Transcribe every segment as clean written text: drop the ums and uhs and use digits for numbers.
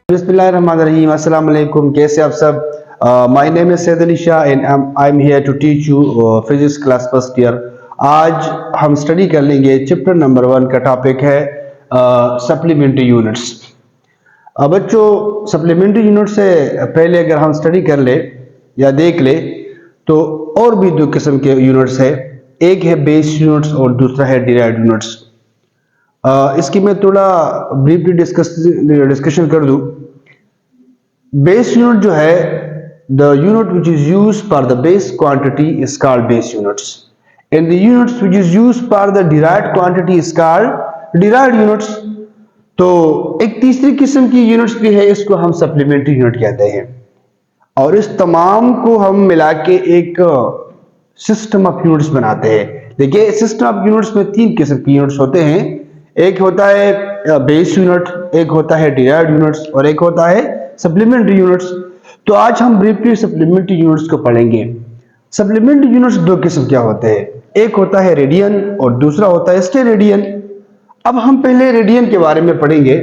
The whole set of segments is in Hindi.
बिस्मिल्लाहिर्रहमानिर्रहीम। अस्सलाम वालेकुम। कैसे आप सब? My name is Syed Ali Shah and I am here to teach you physics class first year. आज हम स्टडी कर लेंगे चैप्टर नंबर 1 का टॉपिक है सप्लीमेंट्री यूनिट्स। बच्चों, सप्लीमेंट्री यूनिट से पहले अगर हम स्टडी कर ले या देख ले तो और भी दो किस्म के यूनिट्स है। एक है बेस यूनिट्स और दूसरा है डिराइव्ड यूनिट्स। इसकी मैं थोड़ा ब्रीफली डिस्कशन कर दूं। बेस यूनिट जो है, the unit which is use for the base quantity is called base units and the units which is use for the derived quantity is called derived units. तो एक तीसरी किस्म की यूनिट्स भी है, इसको हम सप्लीमेंट्री यूनिट कहते हैं। और इस तमाम को हम मिला के एक सिस्टम ऑफ यूनिट्स बनाते हैं। देखिए, सिस्टम ऑफ यूनिट्स में तीन किस्म की यूनिट्स होते हैं। एक होता है बेस यूनिट, एक होता है डिराइव्ड यूनिट्स और एक होता है सप्लीमेंट्री यूनिट्स। तो आज हम ब्रीफली सप्लीमेंट्री यूनिट्स को पढ़ेंगे। सप्लीमेंट्री यूनिट्स दो किस्म क्या होते हैं, एक होता है रेडियन और दूसरा होता है स्टेरेडियन। अब हम पहले रेडियन के बारे में पढ़ेंगे,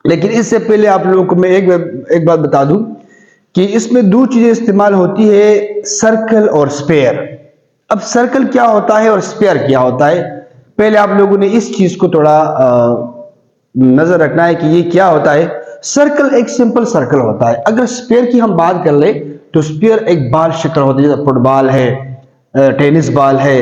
लेकिन इससे पहले आप लोगों को मैं एक बात बता दूं कि इसमें दो चीजें इस्तेमाल होती है, सर्कल और स्फीयर। अब सर्कल क्या होता है और स्फीयर क्या होता है, पहले आप लोगों ने इस चीज को थोड़ा नजर रखना है कि ये क्या होता है। सर्कल एक सिंपल सर्कल होता है। अगर स्फीयर की हम बात कर ले तो स्फीयर एक बाल शक्ल होती है, जैसे फुटबॉल है, टेनिस बॉल है,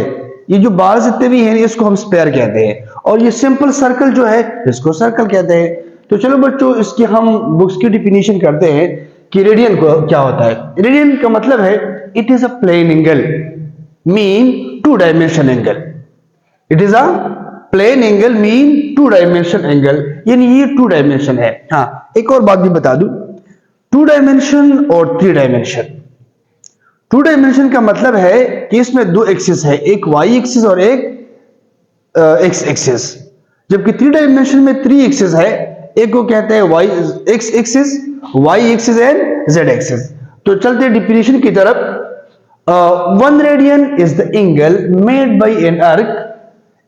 ये जो बॉल जितने भी हैं इसको हम स्फीयर कहते हैं। और ये सिंपल सर्कल जो है इसको सर्कल कहते हैं। तो चलो बच्चों, इसकी हम बुक्स की डिफिनीशन करते हैं कि रेडियन को क्या होता है। रेडियन का मतलब है it is a plane angle mean two dimension angle. It is a plane angle mean two dimension angle, यानी ये टू डायमेंशन है। हाँ, एक और बात भी बता दूं, टू डायमेंशन और थ्री डायमेंशन। टू डायमेंशन का मतलब है कि इसमें दो एक्सिस है, एक वाई एक्सिस और एक एक्स एक्सिस। जबकि थ्री डायमेंशन में थ्री एक्सिस है, एक को कहते हैं Y X axis, Y axis and Z axis. तो चलते डिफिनेशन की तरफ। One radian is the angle made by an arc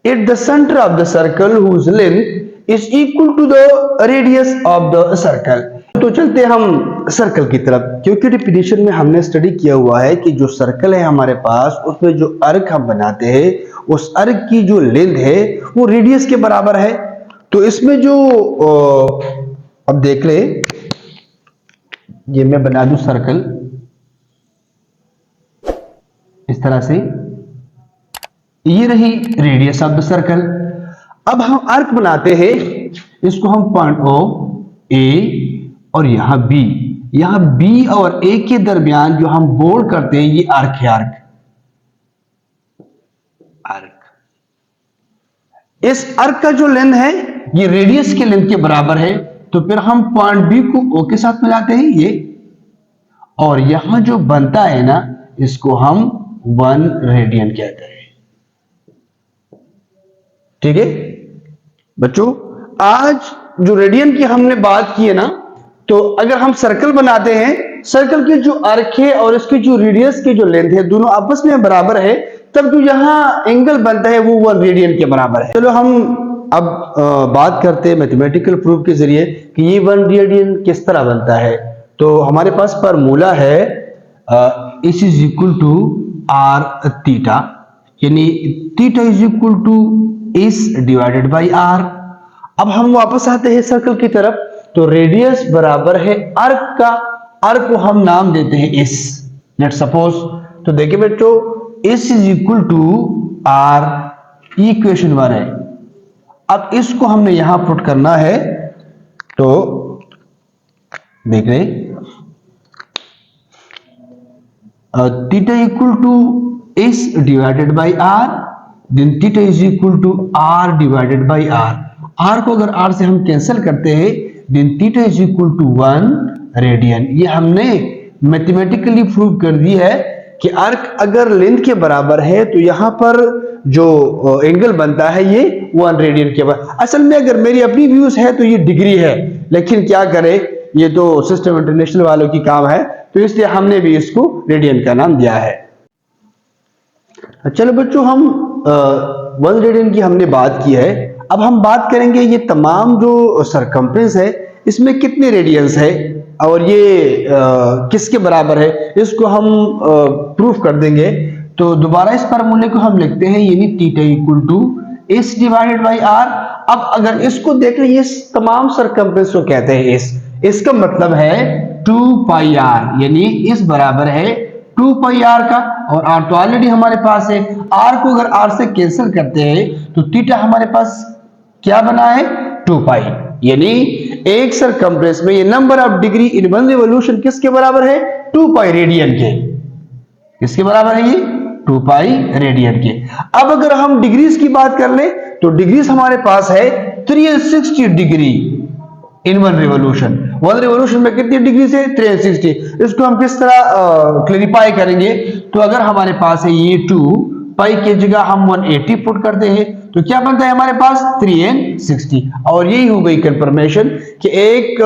at the center of the circle whose length is equal to the radius of the circle। तो चलते हम सर्कल की तरफ, क्योंकि डिफिनेशन में हमने स्टडी किया हुआ है कि जो सर्कल है हमारे पास, उसमें जो अर्क हम बनाते हैं उस अर्क की जो लेंथ है वो रेडियस के बराबर है। तो इसमें जो अब देख ले, ये मैं बना दूं सर्कल इस तरह से, ये रही रेडियस ऑफ द सर्कल। अब हम आर्क बनाते हैं, इसको हम पॉइंट ओ ए और यहां बी, यहां बी और ए के दरमियान जो हम बोल्ड करते हैं ये आर्क है। आर्क इस आर्क का जो लेंथ है ये रेडियस के लेंथ के बराबर है। तो फिर हम पॉइंट बी को ओ के साथ मिलाते हैं ये, और यहां जो बनता है ना इसको हम 1 रेडियन कहते हैं। ठीक है बच्चों, आज जो रेडियन की हमने बात की है ना, तो अगर हम सर्कल बनाते हैं, सर्कल की जो आर्क है और इसकी जो रेडियस की जो लेंथ है दोनों आपस में बराबर है, तब जो यहां एंगल बनता है वो 1 रेडियन के बराबर है। चलो हम अब बात करते हैं मैथमेटिकल प्रूफ के जरिए कि ये 1 रेडियन किस तरह बनता है। तो हमारे पास फार्मूला है S is equal to R theta, यानी theta is equal to S divided by R. अब हम वापस आते हैं सर्कल की तरफ, तो रेडियस बराबर है आर्क का, आर्क को हम नाम देते हैं इस, लेट सपोज। तो देखिए बच्चों, S is equal to R, equation 1 है। अब इसको हमने यहां पुट करना है, तो देख रहे theta equal to S divided by R, then theta is equal to R divided by R. R को अगर आर से हम कैंसिल करते हैं, then theta is equal to 1 radian. ये हमने मैथमेटिकली प्रूव कर दी है कि आर्क अगर लेंथ के बराबर है तो यहां पर जो एंगल बनता है ये 1 रेडियन के बराबर। असल में अगर मेरी अपनी व्यूज है तो ये डिग्री है, लेकिन क्या करे, ये तो सिस्टम इंटरनेशनल वालों की काम है, तो इसलिए हमने भी इसको रेडियन का नाम दिया है। चलो बच्चों, हम 1 रेडियन की हमने बात की है। अब हम बात करेंगे ये तमाम जो सरकमफ्रेंस है इसमें कितने रेडियंस है और ये किसके बराबर है, इसको हम प्रूफ कर देंगे। तो दोबारा इस फार्मूले को हम लिखते हैं, यानी theta equal to S divided by R. अब अगर इसको देख लें, ये तमाम सरकमफ्रेंस को कहते हैं एस, इसका मतलब है 2 पाई आर, यानी इस बराबर है 2 पाई आर का। और आर तो ऑलरेडी हमारे पास है, आर को अगर आर से कैंसिल करते हैं तो थीटा हमारे पास क्या बना है 2 पाई, यानी एक सरकमफ्रेंस में ये number of degree in one revolution किसके बराबर है 2 पाई रेडियन के। किसके बराबर है ये 2 पाई रेडियन के। अब अगर हम डिग्रीज की बात कर ले तो डिग्रीज हमारे पास है 360 degree in one revolution. One revolution में कितनी डिग्री से 360। इसको हम किस तरह क्लैरिफाई करेंगे, तो अगर हमारे पास है ये 2 पाई की जगह हम 180 पुट करते हैं तो क्या बनता है हमारे पास 360। और यही हो गई कंफर्मेशन कि एक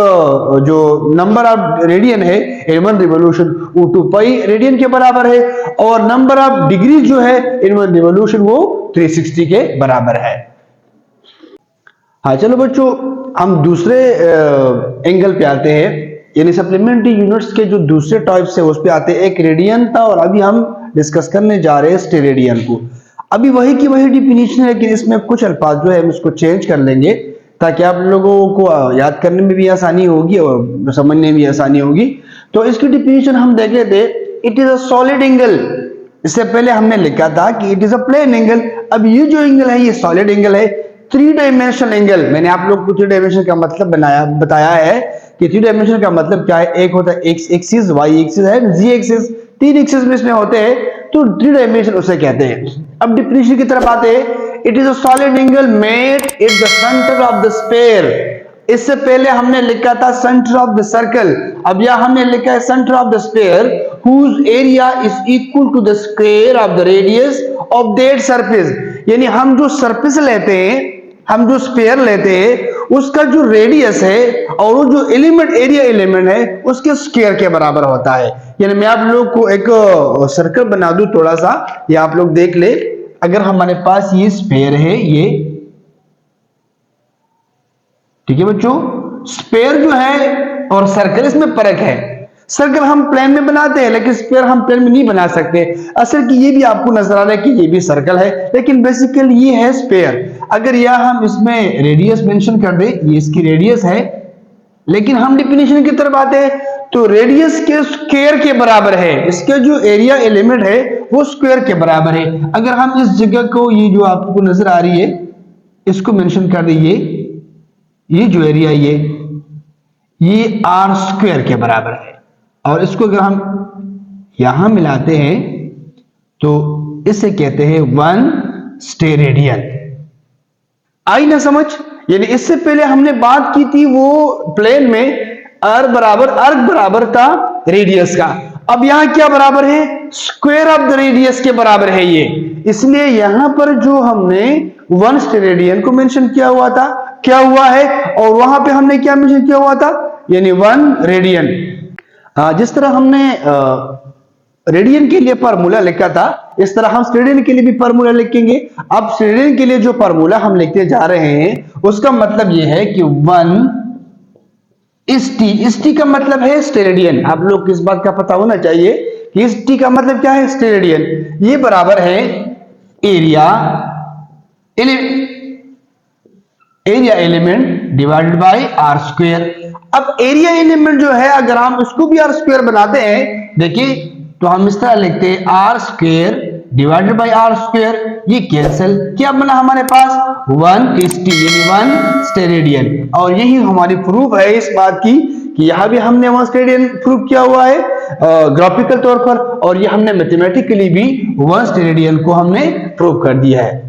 जो नंबर ऑफ रेडियन है इन वन रिवॉल्यूशन वो 2 पाई रेडियन के बराबर है, और नंबर ऑफ डिग्री जो है इन वन रिवॉल्यूशन वो 360 के बराबर है। हाँ चलो बच्चों, हम दूसरे एंगल पे आते हैं, यानी सप्लीमेंट्री यूनिट्स के जो दूसरे टाइप्स है उस पे आते हैं। एक रेडियन था और अभी हम डिस्कस करने जा रहे हैं स्टेरेडियन को। अभी वही की वही डिफिनीशन है, लेकिन इसमें कुछ अल्फाज जो है हम इसको चेंज कर लेंगे ताकि आप लोगों को याद करने में भी आसानी होगी और समझने में भी आसानी होगी। तो इसकी डिफिनीशन हम देखे थे, it is a solid angle. इससे पहले हमने लिखा था कि it is a plane angle. अब ये जो एंगल है ये सॉलिड एंगल है, 3 डायमेंशनल एंगल। मैंने आप लोग को 3 डायमेंशन का मतलब बताया है कि 3 डायमेंशन का मतलब क्या है। एक होता है एक्स एक्सिस, वाई एक्सिस है, जी एक्सिस, 3 एक्सिस में इसमें होते हैं तो 3 डायमेंशन उसे कहते हैं। अब डिफिनीशन की तरफ आते हैं, it is a solid angle made at the centre of the sphere. इससे पहले हमने लिखा था सेंटर ऑफ द सर्कल, अब यहां हमने लिखा है centre of the sphere whose area is equal to the square of the radius of that surface. यानी हम जो सरफेस लेते हैं, हम जो स्फीयर लेते हैं उसका जो रेडियस है और वो जो एलिमेंट एरिया एलिमेंट है उसके स्क्वायर के बराबर होता है। यानी मैं आप लोग को एक सर्कल बना दूं थोड़ा सा, ये आप लोग देख ले। अगर हमारे पास ये स्फीयर है, ये ठीक है बच्चों, स्फीयर जो है और सर्कल इसमें फर्क है। सर्कल हम प्लेन में बनाते हैं लेकिन स्फीयर हम प्लेन में नहीं बना सकते। असल की ये भी आपको नजर आ रहा है कि ये भी सर्कल है लेकिन बेसिकली ये है स्फीयर। अगर यह हम इसमें रेडियस मेंशन कर दे, ये इसकी रेडियस है, लेकिन हम डिफिनेशन की तरफ आते हैं तो रेडियस के स्क्वायर के बराबर है, इसके जो एरिया एलिमेंट है वो स्क्वायर के बराबर है। अगर हम इस जगह को, ये जो आपको नजर आ रही है, इसको मेंशन कर दीजिए, ये जो एरिया ये आर स्क्वायर के बराबर है। और इसको अगर हम यहां मिलाते हैं तो इसे कहते हैं 1 स्टेरेडियन। आई ना समझ? यानी इससे पहले हमने बात की थी वो प्लेन में अर्ग बराबर था रेडियस का। अब यहां क्या बराबर है, स्क्वायर ऑफ द रेडियस के बराबर है ये। इसलिए यहां पर जो हमने 1 स्टेरेडियन को मेंशन किया हुआ था, क्या हुआ है, और वहां पे हमने क्या मेंशन किया हुआ था, यानी 1 रेडियन। जिस तरह हमने रेडियन के लिए फार्मूला लिखा था, इस तरह हम स्टेरेडियन के लिए भी फार्मूला लिखेंगे। अब स्टेरेडियन के लिए जो फार्मूला हम लिखते जा रहे हैं उसका मतलब यह है कि 1 इस टी का मतलब है स्टेरेडियन। आप लोग को इस बात का पता होना चाहिए कि इस टी का मतलब क्या है, स्टेरेडियन। ये बराबर है area element divided by R square. अब एरिया एलिमेंट जो है अगर हम इसको भी आर स्क्वायर बनाते हैं, देखिए तो हम इस तरह लिखते हैं R square divided by R square, ये कैंसिल, क्या बना हमारे पास 1 इस टी, यानी 1 स्टेरेडियन। और यही हमारी प्रूफ है इस बात की कि यहां भी हमने 1 स्टेरेडियन प्रूफ किया हुआ है ग्राफिकल तौर पर, और ये हमने मैथमेटिकली भी 1 स्टेरेडियन को हमने प्रूव कर दिया है।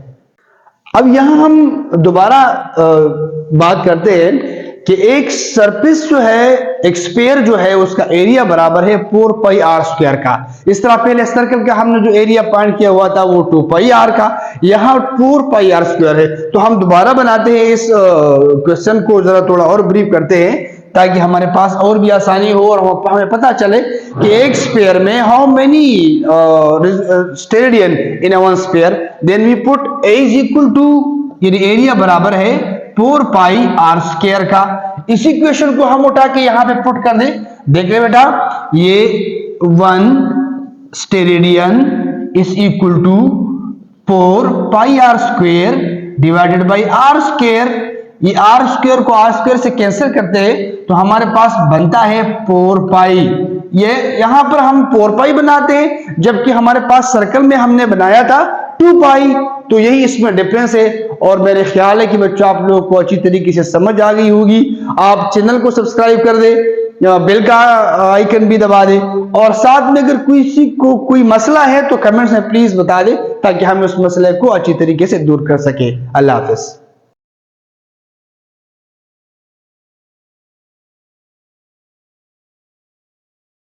अब यहां हम दोबारा बात करते हैं कि एक सरफेस जो है, एक स्फीयर जो है, उसका एरिया बराबर है 4 पाई आर स्क्वायर का। इस तरह पहले सर्कल का हमने जो एरिया फाइंड किया हुआ था वो 2 पाई आर का, यहां 4 पाई आर स्क्वायर है। तो हम दोबारा बनाते हैं इस क्वेश्चन को, जरा थोड़ा और ब्रीफ करते हैं ताकि हमारे पास और भी आसानी हो और हमें पता चले कि एक स्फीयर में how many steradian in a 1 sphere. Then we put A is equal to, यानी एरिया बराबर है 4 पाई आर स्क्वायर का। इसी इक्वेशन को हम उठा के यहां पे पुट कर दे। देख रहे बेटा, ये 1 steradian is equal to 4 pi R square divided by R square. ये आर स्क्वायर को आर स्क्वायर से कैंसिल करते हैं तो हमारे पास बनता है 4 पाई। ये यहां पर हम 4 पाई बनाते हैं, जबकि हमारे पास सर्कल में हमने बनाया था 2 पाई। तो यही इसमें डिफरेंस है। और मेरे ख्याल है कि बच्चों आप लोगों को अच्छी तरीके से समझ आ गई होगी। आप चैनल को सब्सक्राइब कर दे, बेल का आइकन भी दबा दे, और साथ में अगर किसी को कोई मसला है तो कमेंट्स में प्लीज बता दे, ताकि हम उस मसले को अच्छी तरीके से दूर कर सके। अल्लाह हाफिज।